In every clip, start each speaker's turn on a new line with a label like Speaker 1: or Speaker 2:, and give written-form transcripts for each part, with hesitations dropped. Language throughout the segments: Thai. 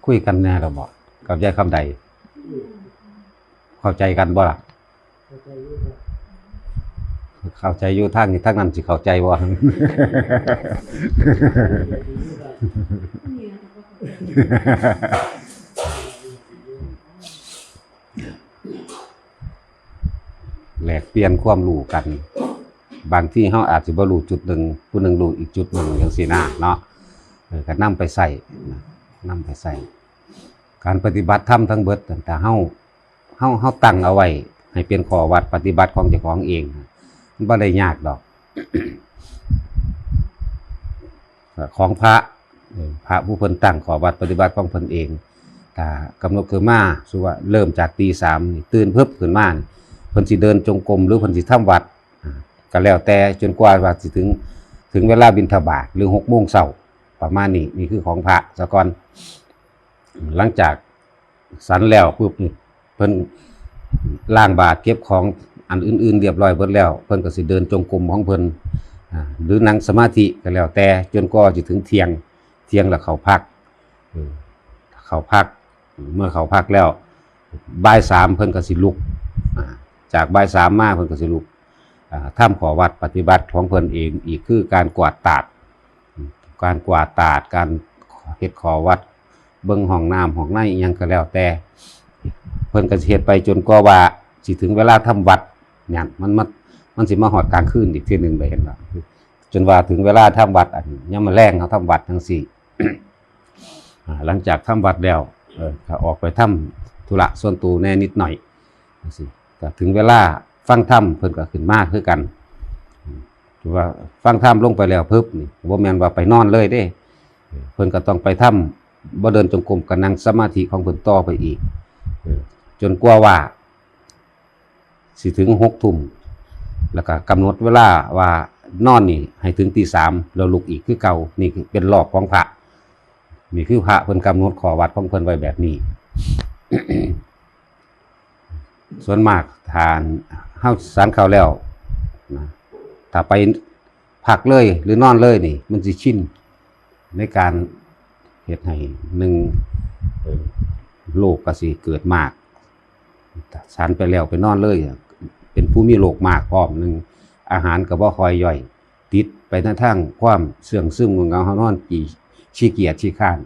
Speaker 1: คุยกันแน่เราบอกกับยายคำใดเข้าใจกันบ่ล่ะเข้าใจอยู่ทางนี้ทางนั้นสิเข้าใจบ่แลกเปลี่ยนความรู้กันบางที่เฮาอาจสิบ่รู้จุดหนึ่งผู้หนึ่งรู้อีกจุดหนึ่งจังซี่นะเนาะก็นำไปใส่การปฏิบัติธรรมทั้งเบิดแต่เฮาตั้งเอาไว้ให้เป็นข้อวัดปฏิบัติของเจ้าของเองมันบ่ได้ยากดอกของพระผู้เพิ่นตั้งข้อวัดปฏิบัติของเพิ่นเองถ้ากำหนดคือมาสุว่าเริ่มจากตี3นี่ตื่นเพิ่บขึ้นมาเพิ่นสิเดินจงกรมหรือเพิ่นสิทำวัดก็แล้วแต่จนกว่าสิถึงเวลาบิณฑบาตหรือ6 โมงเช้าประมาณนี้นี่คือของพระซะก่อนหลังจากสันแล้วปุ๊บนี่เพิ่นล้างบาตรเก็บของอันอื่นๆเรียบร้อยเบิดแล้วเพิ่นก็สิเดินจงกรมของเพิ่นหรือนั่งสมาธิก็แล้วแต่จนกว่าจะถึงเที่ยงแล้วเข้าพักเมื่อเข้าพักแล้วบ่าย3เพิ่นก็สิลุกจากบ่าย3มาเพิ่นก็สิลุกทำข้อวัดปฏิบัติของเพิ่นเองอีกคือการกวาดตาดการเฮ็ดข้อวัดเบิ่งห้องน้ำห้องในอิหยังก็แล้วแต่เพิ่นก็สิเฮ็ดไปจนกว่าสิถึงเวลาทำวัดเนี่ยมันสิมาฮอดกลางคืนอีกทีนึงไปเห็นบ่จนว่าถึงเวลาทำวัดอันยามมื้อแลงเฮาทำวัดจังซี่ หลังจากทำวัดแล้วก็ออกไปทำธุระส่วนตัวแน่นิดหน่อยจังซี่ก็ถึงเวลาฟังธรรมเพิ่นก็ขึ้นมาคือกันถือว่าฟังธรรมลงไปแล้วปึ๊บนี่บ่แม่นว่าไปนอนเลยเด้เพิ่นก็ต้องไปทำบ่เดินจงกรมก็นั่งสมาธิของเพิ่นต่อไปอีกจนกว่าสิถึง6 ทุ่มแล้วก็กำหนดเวลาว่านอนนี่ให้ถึงตี 3แล้วลุกอีกคือเก่านี่คือเป็นรอบของพระนี่คือพระเพิ่นกำหนดข้อวัดของเพิ่นไว้แบบนี้ ส่วนมากทานเฮาสันข้าวแล้วนะถ้าไปพักเลยหรือนอนเลยนี่มันสิชินในการเฮ็ดให้โรคก็สิเกิดมากสันไปแล้วไปนอนเลยเป็นผู้มีโรคมากพร้อมอาหารก็บ่ค่อยย่อยติดไปในทางความเสื่องซึมของเฮานอนขี้เกียจขี้คร้าน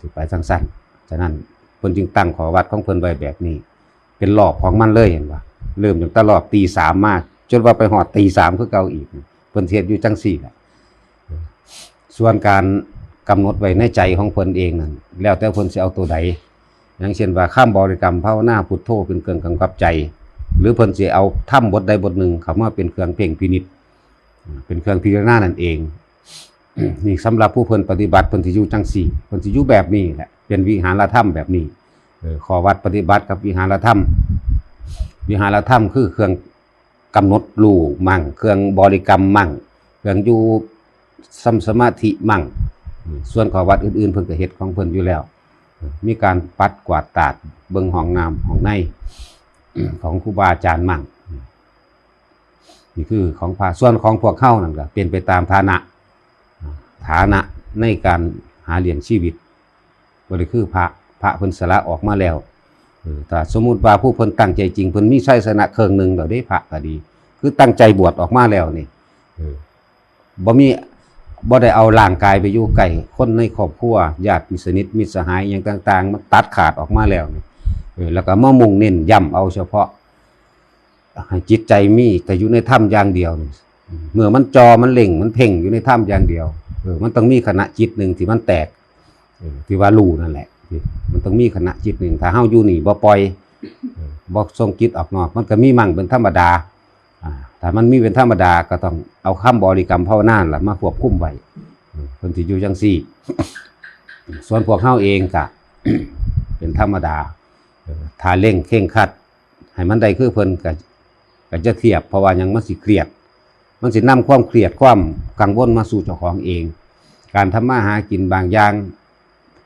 Speaker 1: สิไปสั้นๆฉะนั้นเพิ่นจึงตั้งข้อวัดของเพิ่นไว้แบบนี้เป็นรอบของมันเลยเห็นบ่เริ่มตั้งแต่รอบตี 3มาจนว่าไปฮอดตี 3คือเก่าอีกเพิ่นเฮ็ดอยู่จังซี่แหละส่วนการกำหนดไว้ในใจของเพิ่นเองนั่นแล้วแต่เพิ่นสิเอาตัวใดอย่างเช่นว่าคำบริกรรมภาวนาพุทโธเป็นเครื่องกำกับใจหรือเพิ่นสิเอาธรรมบทใดบทหนึ่งเข้ามาเป็นเครื่องเพ่งพินิจเป็นเครื่องพิจารณานั่นเอง นี่สำหรับผู้เพิ่นปฏิบัติเพิ่นสิอยู่จังซี่เพิ่นสิอยู่แบบนี้แหละเป็นวิหารธรรมแบบนี้ข้อวัดปฏิบัติกับวิหารธรรมคือเครื่องกำหนดรู้มั่งเครื่องบริกรรมมั่งเครื่องอยู่สมาธิมั่งส่วนข้อวัดอื่นๆเพิ่นก็เฮ็ดของเพิ่นอยู่แล้วมีการปัดกวาดตาดเบิ่งห้องน้ำห้องในของครูบาอาจารย์มั่งนี่คือของพระส่วนของพวกเฮานั่นก็เป็นไปตามฐานะในการหาเลี้ยงชีวิตบ่ได้คือพระเพิ่นสละออกมาแล้วถ้าสมมุติว่าผู้เพิ่นตั้งใจจริงเพิ่นมีชัยชนะเครื่องนึงแล้วเด้พระก็ดีคือตั้งใจบวชออกมาแล้วนี่บ่ได้เอาร่างกายไปอยู่ใกล้คนในครอบครัวญาติมิตรสนิทมิตรสหายอย่างต่างๆมันตัดขาดออกมาแล้วนี่แล้วก็มามุ่งเน้นย้ำเอาเฉพาะให้จิตใจมีแต่อยู่ในถ้ำอย่างเดียวนี่เมื่อมันมันเล่งมันเพ่งอยู่ในถ้ำอย่างเดียวมันต้องมีขณะจิตนึงที่มันแตกที่ว่ารู้นั่นแหละมันต้องมีขณะจิตนึงถ้าเฮาอยู่นี่บ่ปล่อยบ่ส่งจิตออกนอกมันก็มีมั่งเป็นธรรมดาถ้ามันมีเป็นธรรมดาก็ต้องเอาคำบริกรรมภาวนาล่ะมาควบคุมไว้เพิ่นสิอยู่จังซี่ ส่วนพวกเฮาเองก็เป็นธรรมดาถ้าเร่งเคร่งครัดให้มันได้คือเพิ่นก็จะเทียบเพราะว่ายังมันสิเครียดมันสินำความเครียดความกังวลมาสู่เจ้าของเองการทำมาหากินบางอย่าง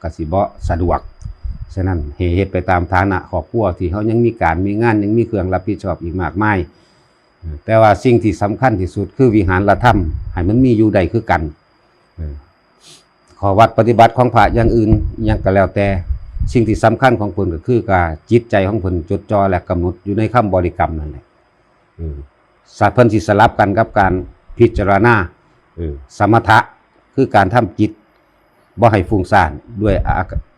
Speaker 1: ก็สิบ่สะดวกฉะนั้นเฮ็ดไปตามฐานะครอบครัวที่เฮายังมีการมีงานยังมีเครื่องรับผิดชอบอีกมากมายแต่ว่าสิ่งที่สำคัญที่สุดคือวิหารธรรมให้มันมีอยู่ได้คือกัน ขอวัดปฏิบัติของพระอย่างอื่นยังก็แล้วแต่สิ่งที่สำคัญของเพิ่นก็คือการจิตใจของเพิ่นจดจ่อและกำหนดอยู่ในคำบริกรรมนั่นแหละสัตว์เพิ่นสิสลับกันกับการพิจารณาสมถะคือการทำจิตบ่ให้ฟุ้งซ่านด้วย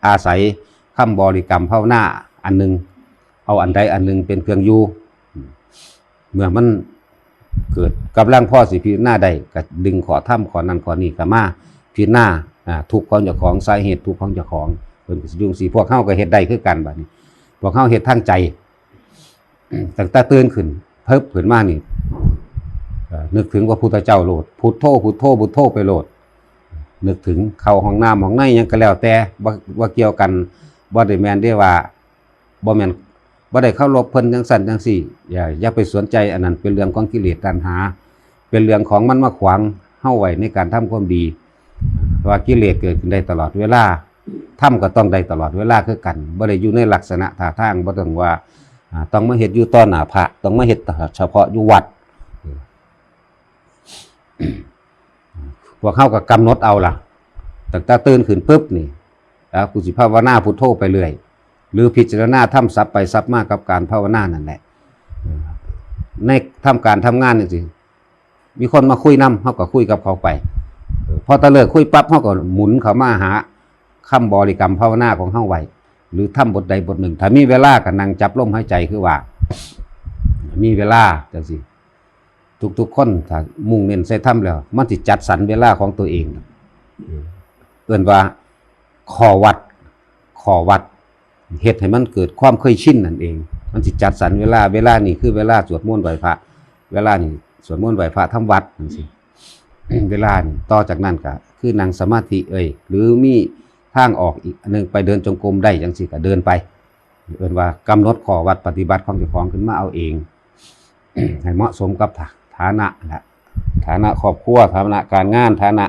Speaker 1: อาศัยคำบริกรรมภาวนาอันหนึ่งเอาอันใดอันหนึ่งเป็นเครื่องอยู่เมื่อมันเกิดกำลังพ่อสิพิจารณาได้ก็ดึงขอถ้ำขอนั้นขอนี้ก็มาพิจารณาทุกข์ของเจ้าของสาเหตุทุกข์ของเจ้าของเพิ่นก็สิยุ่งสิพวกเฮาก็เฮ็ดได้คือกันบัดนี้พวกเฮาเฮ็ดทางใจตั้งแต่ตื่นขึ้นเพิ่มขึ้นมานี่นึกถึงว่าพุทธเจ้าโลดพุทโธพุทโธพุทโธไปโลดนึกถึงเข้าห้องน้ำห้องในยังก็แล้วแต่ว่าเกี่ยวกันบ่ได้แม่นได้ว่าบ่แม่นบ่ได้เข้ารบเพิ่นจังสั่นจังซี่อย่าไปสนใจอันนั้นเป็นเรื่องของกิเลสตัณหาเป็นเรื่องของมันมาขวางเฮาไว้ในการทำความดีว่ากิเลสเกิดขึ้นได้ตลอดเวลาทำก็ต้องได้ตลอดเวลาคือกันบ่ได้อยู่ในลักษณะท่าทางบ่ต้องว่าต้องมาเฮ็ดอยู่ต่อหน้าพระต้องมาเฮ็ดเฉพาะอยู่วัดพวกเขาก็กำหนดเอาล่ะตั้งแต่ตื่นขึ้นปุ๊บนี่กูสิภาวนาพุทโธไปเรื่อยหรือพิจารณาทำซับไปซับมากับการภาวนานั่นแหละในทำการทำงานนี่สิมีคนมาคุยนำเขาก็คุยกับเขาไปพอตะเลิกคุยปั๊บเขาก็หมุนเขามาหาคำบริกรรมภาวนาของเขาไว้หรือทำบทใดบทหนึ่งถ้ามีเวลาก็นั่งจับลมหายใจคือว่ามีเวลาจังสิทุกคนถ้ามุ่งเน้นใส่ถ้ำแล้วมันสิจัดสรรเวลาของตัวเองเอิ้นว่าขอวัดเฮ็ดให้มันเกิดความเคยชินนั่นเองมันสิจัดสรรเวลานี่คือเวลาสวดมนต์ไหว้พระเวลานี่สวดมนต์ไหว้พระทำวัดจังซี่เวลานี่ต่อจากนั้นก็คือนั่งสมาธิหรือมีทางออกอีกอันนึงไปเดินจงกรมได้จังซี่ก็เดินไปเอิ้นว่ากำหนดขอวัดปฏิบัติของเจ้าของขึ้นมาเอาเองให้เหมาะสมกับฐานะละฐานะครอบครัวฐานะการงานฐานะ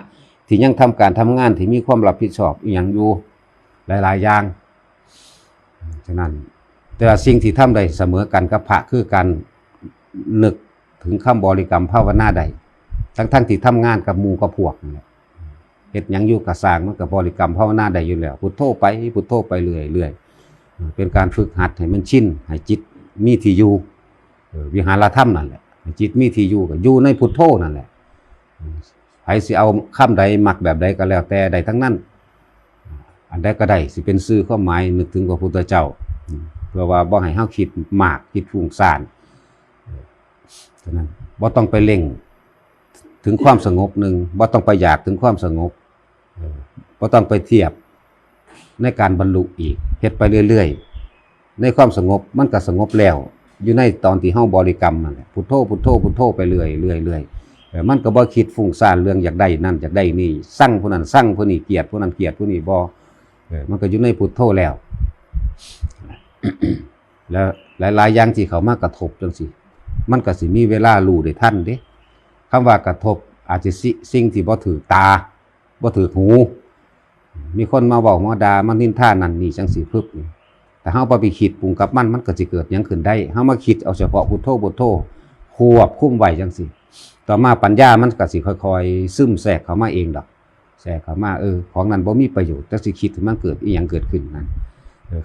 Speaker 1: ที่ยังทำการทำงานที่มีความรับผิดชอบอีกอย่างอยู่หลายๆอย่างฉะนั้นแต่สิ่งที่ทำได้เสมอกันกับพระคือการนึกถึงคำบริกรรมภาวนาได้ทั้งที่ทำงานกับหมู่กับพวกนั่นแหละเฮ็ดหยังอยู่กับสร้างมันกับบริกรรมภาวนาได้อยู่แล้วพุทโธไปพุทโธไปเรื่อยๆเป็นการฝึกหัดให้มันชินให้จิตมีที่อยู่วิหารธรรมนั่นแหละจิตมีที่อยู่ก็อยู่ในพุทโธนั่นแหละไผสิเอาคำใดมักแบบใดก็แล้วแต่ใดทั้งนั้นอันใดก็ได้สิเป็นซื่อความหมายนึกถึงพระพุทธเจ้าเพื่อว่าบ่ให้เฮาคิดมากคิดฟุ้งซ่านฉะนั้นบ่ต้องไปเร่งถึงความสงบหนึ่งบ่ต้องไปอยากถึงความสงบบ่ต้องไปเทียบในการบรรลุอีกเฮ็ดไปเรื่อยๆในความสงบมันก็สงบแล้วอยู่ในตอนที่เฮาบริกรรมนั่นแหละพุทโธพุทโธพุทโธไปเรื่อยมันก็บ่คิดฟุ้งซ่านเรื่องอยากได้นั่นอยากได้นี่สั่งผู้นั้นสั่งผู้นี้เกลียดผู้นั้นเกลียดผู้นี้บ่มันก็อยู่ในพุทโธแล้ว แล้วหลายๆอย่างที่เขามากระทบจังซี่มันก็สิมีเวลารู้ได้ทันเด้คำว่ากระทบอาจจะสิ่งที่บ่ถือตาบ่ถือหูมีคนมาเว้ามาด่ามานินทานั่นนี่จังซี่ปึ๊บแต่เฮาบ่ไปคิดปรุงกับมันก็สิเกิดหยังขึ้นได้เฮามาคิดเอาเฉพาะพุทโธพุทโธควบคุมไว้จังซี่ต่อมาปัญญามันก็สิค่อยๆซึมแทรกเข้ามาเองดอกแทรกเข้ามาของนั้นบ่มีประโยชน์แต่สิคิดให้มันเกิดอีหยังเกิดขึ้นนั่น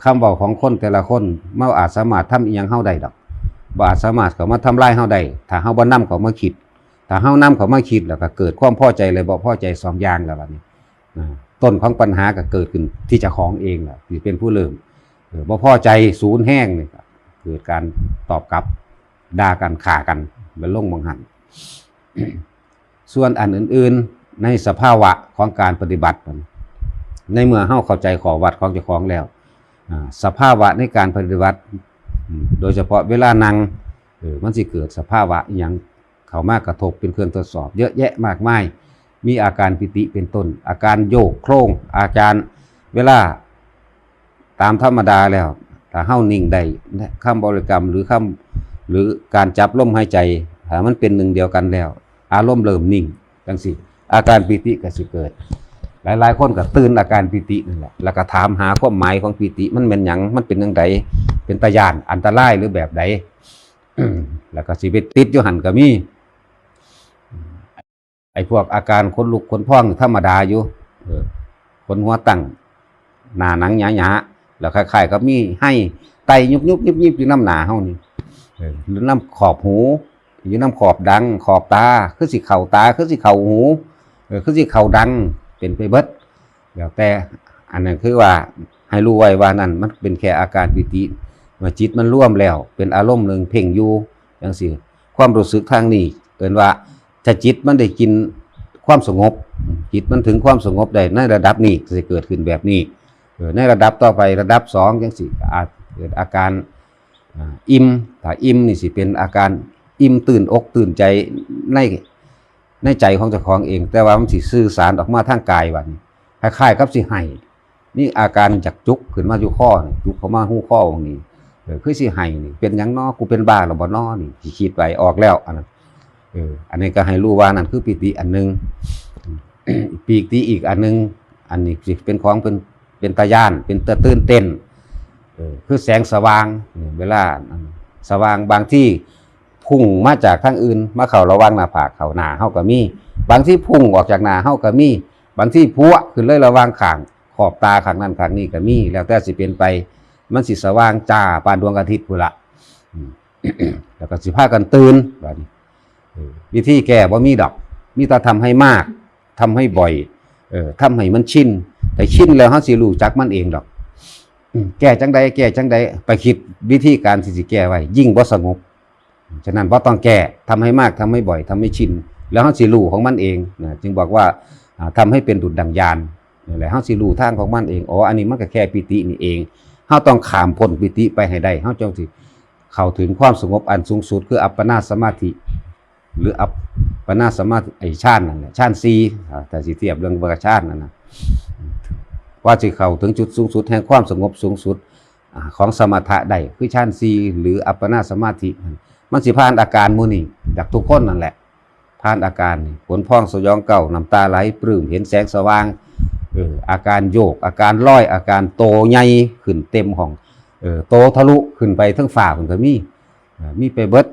Speaker 1: คำเว้าของคนแต่ละคนมันอาจสามารถทำอีหยังเฮาได้ดอกบ่อาจสามารถเข้ามาทำลายเฮาได้ถ้าเฮาบ่นำเข้ามาคิดถ้าเฮานำเข้ามาคิดแล้วก็เกิดความพอใจเลยบ่พอใจ2อย่างแล้วบัดนี้ต้นของปัญหาก็เกิดขึ้นที่เจ้าของเองล่ะสิเป็นผู้เริ่มบ่พอใจศูนย์แห้งนี่ก็เกิดการตอบกลับด่ากันฆ่ากันเป็นลงบังหัน ส่วนอันอื่นๆในสภาวะของการปฏิบัติในเมื่อเฮาเข้าใจขอวัดของเจ้าของแล้วสภาวะในการปฏิบัติโดยเฉพาะเวลานั่งมันสิเกิดสภาวะอย่างเข้ามากระทบเป็นเครื่องทดสอบเยอะแยะมากมายมีอาการปิติเป็นต้นอาการโยกโครงอาการเวลาตามธรรมดาแล้วถ้าเฮานิ่งได้คำบริกรรมหรือการจับลมหายใจถ้ามันเป็นหนึ่งเดียวกันแล้วอารมณ์เริ่มนิ่งจังซี่อาการปิติก็สิเกิดหลายๆคนก็ตื่นอาการปิตินั่นแหละแล้วก็ถามหาความหมายของปิติมันเป็นหยังมันเป็นจังไดเป็นตาย้านอันตรายหรือแบบใด แล้วก็สิไปติดอยู่หั่นก็มีไอ้พวกอาการขนลุกขนพองธรรมดาอยู่ ขนหัวตั้งหน้าหนังหยาๆแล้วคล้ายๆกับมีให้ไตยุบอยู่น้ำหนาเฮานี่หรือน้ำขอบหูอยู่น้ำขอบดังขอบตาคือสิเข่าตาคือสิเข่าหูคือสิเข่าดังเป็นไปเบิดแล้วแต่อันนั้นคือว่าให้รู้ไว้ว่านั่นมันเป็นแค่อาการปิติเมื่อจิตมันร่วมแล้วเป็นอารมณ์หนึ่งเพ่งอยู่จังซี่ความรู้สึกทางนี้เอิ้นว่าถ้าจิตมันได้กินความสงบจิตมันถึงความสงบได้ในระดับนี้จะเกิดขึ้นแบบนี้ในระดับต่อไประดับ2จังซี่อาจเกิดอาการอิ่มถ้าอิ่มนี่สิเป็นอาการอิ่มตื่นอกตื่นใจในใจของเจ้าของเองแต่ว่ามันสิสื่อสารออกมาทางกายว่านี่คล้ายๆกับสิให้นี่อาการจากจุกขึ้นมาอยู่ข้อนี่จุกเข้ามาหู้ข้อตรงนี้คือสิให้นี่เป็นหยังน้อกูเป็นบ้าหรือบ่น้อนี่สิคิดไปออกแล้วอันนั้นอันนี้ก็ให้รู้ว่านั่นคือปิติอันนึงปีติอีกอันนึงอันนี้สิเป็นของเป็นตาย่านเป็นตะตื่นเต้นคือแสงสว่างเวลาสว่างบางที่พุ่งมาจากทางอื่นมาเข้าระวังหน้าผากเข้าหน้าเฮาก็มีบางที่พุ่งออกจากหน้าเฮาก็มีบางที่พัวขึ้นเลยระวังข้างขอบตาข้างนั้นข้างนี้ก็มีแล้วแต่สิเป็นไปมันสิสว่างจ้าปานดวงอาทิตย์พุ่นละแล้วก็สิพากันตื่นบัดนี้วิธีแก้บ่มีดอกมีแต่ทำให้มากทำให้บ่อยทำให้มันชินแต่ชินแล้วเฮาสิรู้จักมันเองดอกแก้จังใดไปคิดวิธีการที่สิแก้ไว้ยิ่งบ่สงบฉะนั้นบ่ต้องแก้ทำให้มากทำให้บ่อยทำให้ชินแล้วเฮาสิรู้ของมันเองนะจึงบอกว่าทำให้เป็นดุจดั่งญาณนี่แหละเฮาสิรู้ทางของมันเองอ๋ออันนี้มันก็แค่ปิตินี่เองเฮาต้องข้ามพ้นปิติไปให้ได้เฮาจังสิเข้าถึงความสงบอันสูงสุดคืออัปปนาสมาธิหรืออัปปนาสมาธิฌานนั่นแหละฌาน4แต่สิเทียบเรื่องฌานนั่นนะว่าสิเข้าถึงจุดสูงสุดแห่งความสงบสูงสุดของสมถะได้คือฌาน4หรืออัปปนาสมาธิมันสิผ่านอาการหมู่นี้จากทุกคนนั่นแหละผ่านอาการนี่ขนพองสยองเก่าน้ำตาไหลปลื้มเห็นแสงสว่างอาการโยกอาการลอยอาการโตใหญ่ขึ้นเต็มห้องโตทะลุขึ้นไปทั้งฝ่าเพิ่นก็มีไปเบิด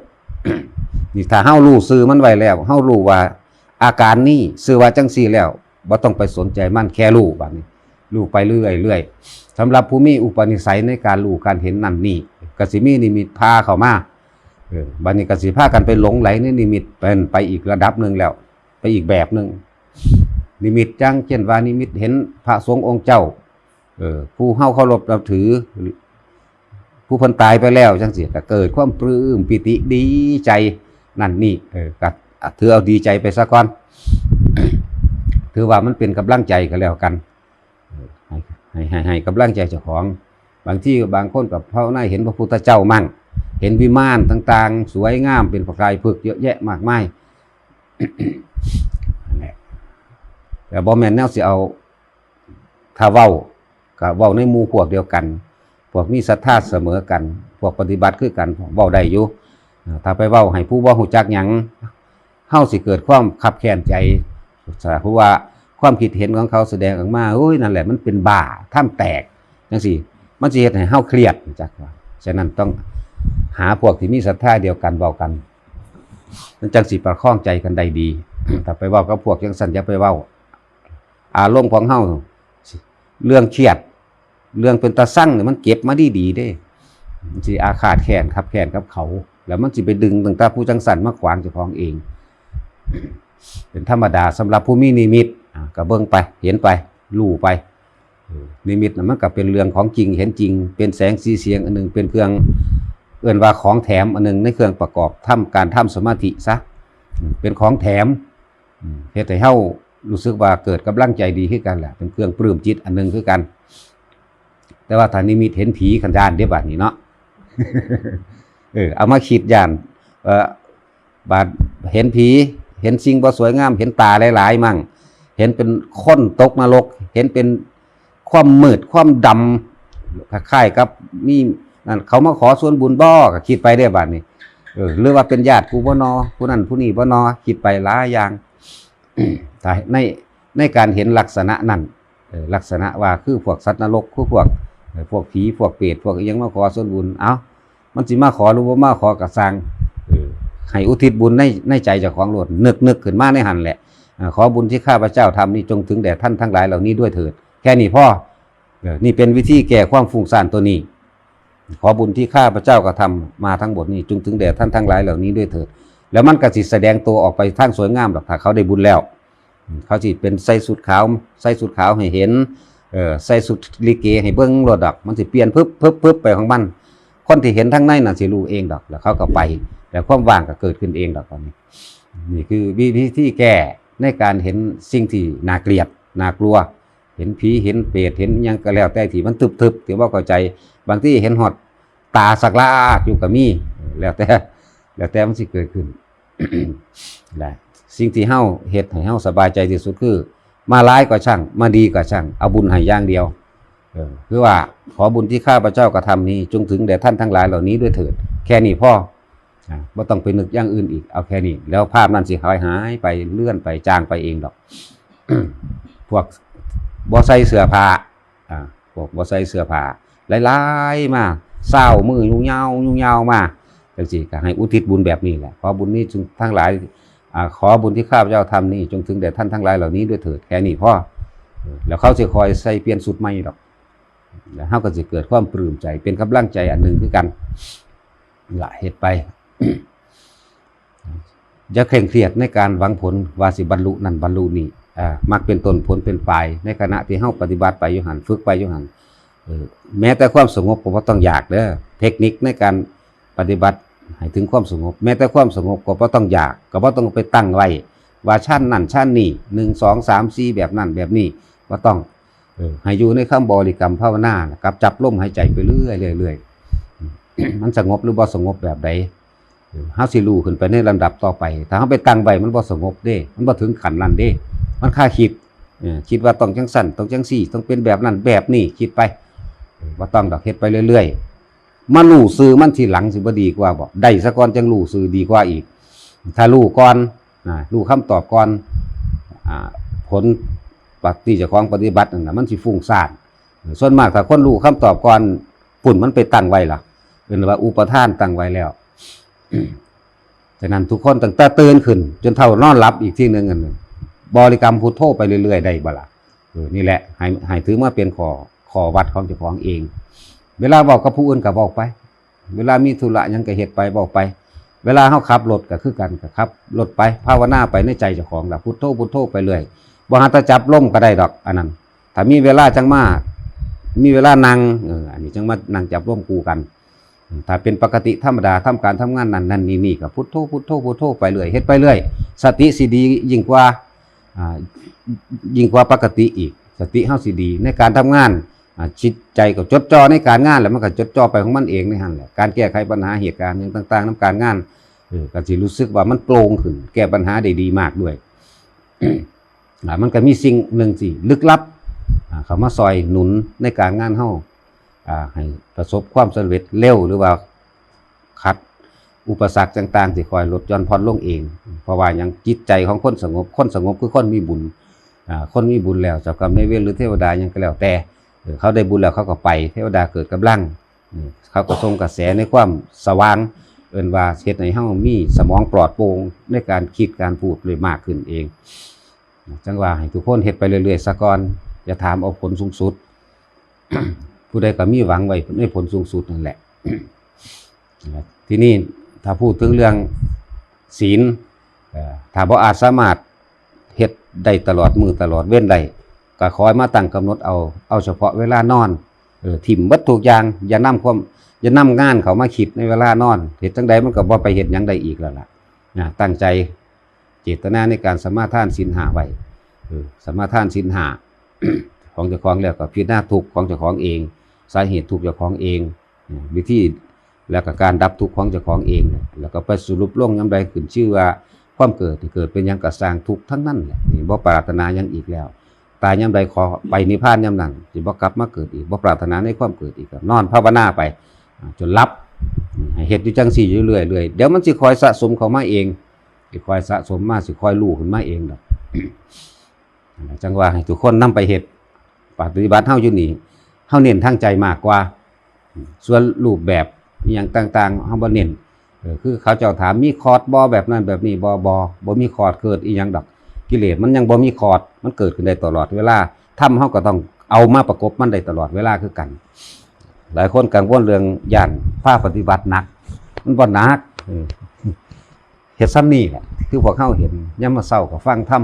Speaker 1: นี่ถ้าเฮารู้ซื่อมันไว้แล้วเฮารู้ว่าอาการนี้ซื่อว่าจังซี่แล้วบ่ต้องไปสนใจมันแค่รู้บัดนี้รู้ไปเรื่อยๆสำหรับผู้มีอุปนิสัยในการรู้การเห็นนั่นนี่ก็สิมีนิมิตพาเข้ามาบัดนี้ก็สิพากันไปหลงไหลในนิมิตเป็นไปอีกระดับนึงแล้วไปอีกแบบนึงนิมิตจังเช่นว่านิมิตเห็นพระสงฆ์องค์เจ้าผู้เฮาเคารพนับถือผู้เพิ่นตายไปแล้วจังซี่ก็เกิดความปลื้มปิติดีใจนั่นนี่ก็ถือเอาดีใจไปซะก่อน ถือว่ามันเป็นกำลังใจก็แล้วกันให้กำลังใจเจ้าของบางที่บางคนกับภาวนาเห็นพระพุทธเจ้ามั่งเห็นวิมานต่างๆสวยงามเป็นประกายพึกเยอะแยะมากมาย แต่บ่แม่นแนวสิเอาถ้าเว้าก็เว้าในหมู่พวกเดียวกันพวกมีศรัทธาเสมอกันพวกปฏิบัติคือกันเว้าได้อยู่ถ้าไปเว้าให้ผู้บ่ฮู้จักหยังเฮาสิเกิดความคับแค้นใจเพราะว่าความคิดเห็นของเขาแสดงออกมาโอ้ยนั่นแหละมันเป็นบ้าท่ามแตกจังซี่มันสิเฮ็ดให้เฮาเครียดจักว่าฉะนั้นต้องหาพวกที่มีศรัทธาเดียวกันเว้ากันมันจังสิประคองใจกันได้ดี ถ้าไปเว้ากับพวกจังซั่นอย่าไปเว้าอารมณ์ของเฮาเรื่องเครียดเรื่องเป็นตาสั่งเนี่ยมันเก็บมาดีๆเด้มันสิอาฆาตแค้นครับแค้นกับเขาแล้วมันสิไปดึงตั้งแต่ผู้จังซั่นมาขวางเจ้าของเองเป็นธรรมดาสำหรับผู้มีนิมิตก็เบิ่งไปเห็นไปรู้ไปนิมิตมันก็เป็นเรื่องของจริงเห็นจริงเป็นแสงสีเสียงอันนึงเป็นเครื่องเอื้นว่าของแถมอันนึงในเครื่องประกอบการทำสมาธิซะเป็นของแถมเฮ็ดให้เฮารู้สึกว่าเกิดกำลังใจดีขึ้นกันแหละเป็นเครื่องปลื้มจิตอันนึงคือกันแต่ว่าถ้านิมิตเห็นผีขันยานเดี๋ยวบัดนี้เนาะ เอามาคิดย่านบาดเห็นผีเห็นสิ่งบ่สวยงามเห็นตาหลายๆมั่งเห็นเป็นคนตกนรกเห็นเป็นความมืดความดำคล้ายๆกับมีนั่นเขามาขอส่วนบุญบ่ก็คิดไปได้บัดนี้หรือว่าเป็นญาติกูบ่นอผู้นั้นผู้นี้บ่นอคิดไปหลายอย่าง แต่ในการเห็นลักษณะนั้นลักษณะว่าคือพวกสัตว์นรกคือพวกผีพวกเปรตพวกอิหยังมาขอส่วนบุญเอ้ามันสิมาขอหรือบ่มาขอกระสังให้อุทิศบุญในใจเจ้าของโลดนึกขึ้นมาในหันแหละขอบุญที่ข้าพเจ้าทำนี้จงถึงแด่ท่านทั้งหลายเหล่านี้ด้วยเถิด แค่นี้พ่อนี่เป็นวิธีแก้ความฟุ้งซ่านตัวนี้ขอบุญที่ข้าพระเจ้ากระทำมาทั้งหมดนี้จงถึงแด่ท่านทั้งหลายเหล่านี้ด้วยเถิดแล้วมันก็สิแสดงตัวออกไปทางสวยงามหรอกถ้าเขาได้บุญแล้วเขาสิเป็นใส่สุดขาวให้เห็นใส่สุดลิเกให้เบิ่งรถดอกมันสิเปลี่ยนปึ๊บไปของมันคนที่เห็นทั้งในน่ะสิรู้เองดอกแล้วเขาก็ไปแล้วความว่างก็เกิดขึ้นเองดอกตอนนี้นี่คือวิธีแก้ในการเห็นสิ่งที่น่าเกลียดน่ากลัวเห็นผีเห็นเปรตเห็นยังก็แล้วแต่ที่มันทึบๆที่ว่าเข้าใจบางที่เห็นหอดตาสักลากอยู่กับมีแล้วแต่มันสิเกิดขึ้น ได้สิ่งที่เฮาเฮ็ดให้เฮาสบายใจที่สุดคือมาร้ายก็ช่างมาดีก็ช่างเอาบุญให้อย่างเดียวคือว่าขอบุญที่ข้าพเจ้ากระทำนี้จงถึงแด่ท่านทั้งหลายเหล่านี้ด้วยเถิดแค่นี้พ่อบ่ต้องไปนึกอย่างอื่นอีกเอาแค่นี้แล้วภาพนั้นสิหายไปเลื่อนไปจางไปเองดอก พวกบ่ใส่เสื้อผ้าพวกบ่ใส่เสื้อผ้าหลายๆมาเศร้ามือยุ่งยาวมาจังซี่ก็ให้อุทิศบุญแบบนี้แหละขอบุญนี้จงทั้งหลายขอบุญที่ข้าพเจ้าทำนี่จงถึงแด่ท่านทั้งหลายเหล่านี้ด้วยเถิดแค่นี้พ่อแล้วเขาสิคอยใส่เปลี่ยนสุดใหม่ดอกแล้วเฮาก็สิเกิดความปลื้มใจเป็นกำลังใจอันหนึ่งคือกันละเฮ็ดไป อย่าเคร่งเครียดในการหวังผลว่าสิบรรลุนั่นบรรลุนี่มักเป็นต้นผลเป็นปลายในขณะที่เฮาปฏิบัติไปอยู่หั่นฝึกไปอยู่หั่นแม้แต่ความสงบก็บ่ต้องอยากเด้อเทคนิคในการปฏิบัติให้ถึงความสงบแม้แต่ความสงบก็บ่ต้องอยากก็บ่ต้องไปตั้งไว้ว่าชั้นนั่นชั้นนี่1 2 3 4แบบนั้นแบบนี้บ่ต้องให้อยู่ในคำบริกรรมภาวนากับจับลมหายใจไปเรื่อยๆ มันสงบหรือบ่สงบแบบใดเฮาสิรู้ขึ้นไปในลำดับต่อไปถ้าเฮาไปตั้งไว้มันบ่สงบเด้มันบ่ถึงขั้นนั้นเด้มันค่าคิดว่าต้องจังสั่นต้องจังซี่ต้องเป็นแบบนั้นแบบนี้คิดไปบ่ต้องดอกเฮ็ดไปเรื่อยๆมารู้ซื่อมันทีหลังสิบ่ดีกว่าบ่ได้ซะก่อนจังรู้ซื่อดีกว่าอีกถ้ารู้ก่อนรู้คำตอบก่อนผลปฏิเจ้าของปฏิบัตินั่นน่ะมันสิฟุ้งซ่านส่วนมากถ้าคนรู้คำตอบก่อนปุ่นมันไปตั้งไว้ล่ะเป็นว่าอุปทานตั้งไว้แล้ว ฉะนั้นทุกคนตั้งแต่ตื่นขึ้นจนเท่านอนหลับอีกทีนึงอันนึงบริกรรมพุทโธไปเรื่อยๆได้บ่ล่ะนี่แหละให้ถือมาเป็นข้อวัดของเจ้าของเองเวลาบอกกับผู้อื่นก็บอกไปเวลามีธุระหยังก็เฮ็ดไปบอกไปเวลาเฮาขับรถก็คือกันก็ขับรถไปภาวนาไปในใจเจ้าของล่ะพุทโธไปเรื่อยบ่หาแต่จับลมก็ได้ดอกอันนั้นถ้ามีเวลาจังมามีเวลานั่งอันนี้จังมานั่งจับลมคู่กันถ้าเป็นปกติธรรมดาทำการทำงานนั่นนี่ก็พุทโธไปเรื่อยเฮ็ดไปเรื่อยสติสิดียิ่งกว่าปกติอีกสติเฮาสิดีในการทำงานจิตใจก็จดจ่อในการงานแล้วมันก็จดจ่อไปของมันเองในหั่นแหละการแก้ไขปัญหาเหตุการณ์ต่างๆนำการงานก็สิรู้สึกว่ามันโปร่งขึ้นแก้ปัญหาได้ดีมากด้วย มันก็มีสิ่งหนึ่งสิลึกลับเขามาซอยหนุนในการงานเฮาให้ประสบความสำเร็จเร็วหรือว่าขัดอุปสรรคต่างๆที่คอยลดหย่อนผ่อนลงเองเพราะว่าอย่างจิตใจของคนสงบคือคนมีบุญคนมีบุญแล้วเจ้ากรรมนายเวรหรือเทวดายังก็แล้วแต่เขาได้บุญแล้วเขาก็ไปเทวดาเกิดกำลังเขาก็ส่งกระแสในความสว่างเอิ้นว่าเฮ็ดให้เฮามีสมองปลอดโปร่งในการคิดการพูดเลยมากขึ้นเองจังว่าให้ทุกคนเฮ็ดไปเรื่อยๆซะก่อนอย่าถามเอาผลสูงสุด ผู้ใดก็มีหวังไว้ในผลสูงสุดนั่นแหละ ทีนี้ถ้าพูดถึงเรื่องศีลถ้าบ่อาจสามารถเฮ็ดได้ตลอดมือตลอดเว้นได้ก็คอยมาตั้งกำหนดเอาเฉพาะเวลานอนถิ่มเบิดทุกอย่างอย่านำงานเขามาคิดในเวลานอนเฮ็ดจังใดมันก็บ่ไปเฮ็ดหยังได้อีกแล้วล่ะตั้งใจเจตนาในการสมาทานศีล5ไว้สมาทานศีล5 ของเจ้าของแล้วก็พิจารณาทุกข์ของเจ้าของเองสาเหตุทุกข์เจ้าของเองวิธีแล้วก็การดับทุกข์ของเจ้าของเองแล้วก็ไปสรุปลงยามใดขึ้นชื่อว่าความเกิดที่เกิดเป็นหยังก็สร้างทุกข์ทั้งนั้นแหละนี่บ่ปรารถนาหยังอีกแล้วตายยามใดขอไปนิพพานยามนั้นสิบ่กลับมาเกิดอีกบ่ปรารถนาในความเกิดอีกก็นอนภาวนาไปจนหลับให้เฮ็ดอยู่จังซี่อยู่เรื่อยๆเดี๋ยวมันสิคอยสะสมเข้ามาเองสิคอยสะสมมาสิคอยรู้ขึ้นมาเองดอก จังว่าให้ทุกคนนำไปเฮ็ดปฏิบัติเฮาอยู่นี่เฮาเน้นทางใจมากกว่าส่วนรูปแบบอหยังต่างๆเฮาบ่เน้นคือเขาเจ้าถามมีคอร์ดบ่แบบนั้นแบบนี้บ่มีคอร์ดเกิดอีหยังดอกกิเลสมันยังบ่มีคอร์ดมันเกิดขึ้นได้ตลอดเวลาทำเฮาก็ต้อง เอามาประกบมันได้ตลอดเวลาคือกัน หลายคนกังวลเรื่องย่านภาคปฏิบัติหนักมันบ่หนักเฮ็ดซ้ำนี่แหละคือพวกเขาเห็นยามมื้อเช้าก็ฟังธรรม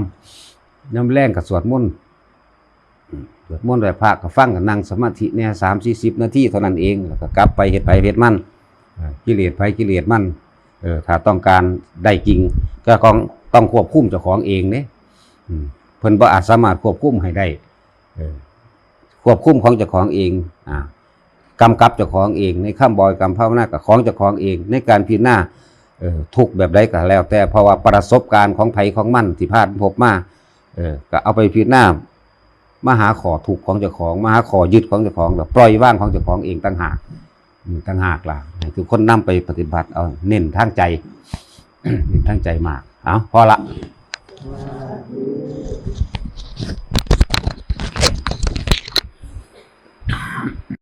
Speaker 1: ยามแลงก็สวดมนต์ไหว้พระก็ฟังก็นั่งสมาธิแน่30-40 นาทีเท่านั้นเองแล้วก็กลับไปเฮ็ดไผเฮ็ดมันกิเลสไผกิเลสมันถ้าต้องการได้จริงก็ต้องควบคุมเจ้าของเองเด้เพิ่นบ่อาจสามารถควบคุมให้ได้ควบคุมของเจ้าของเองกำกับเจ้าของเองในคำบริกรรมภาวนากับของเจ้าของเองในการพิจารณาทุกแบบใดก็แล้วแต่เพราะว่าประสบการณ์ของไผของมันที่ผ่านพบมาก็เอาไปพิจารณามาหาขอถูกของเจ้าของมาหาขอยึดของเจ้าของแล้วปล่อยว่างของเจ้าของเองต่างหากล่ะคือคนนำไปปฏิบัติเอาเน้นทางใจ เน้นทางใจมากเอาพอละ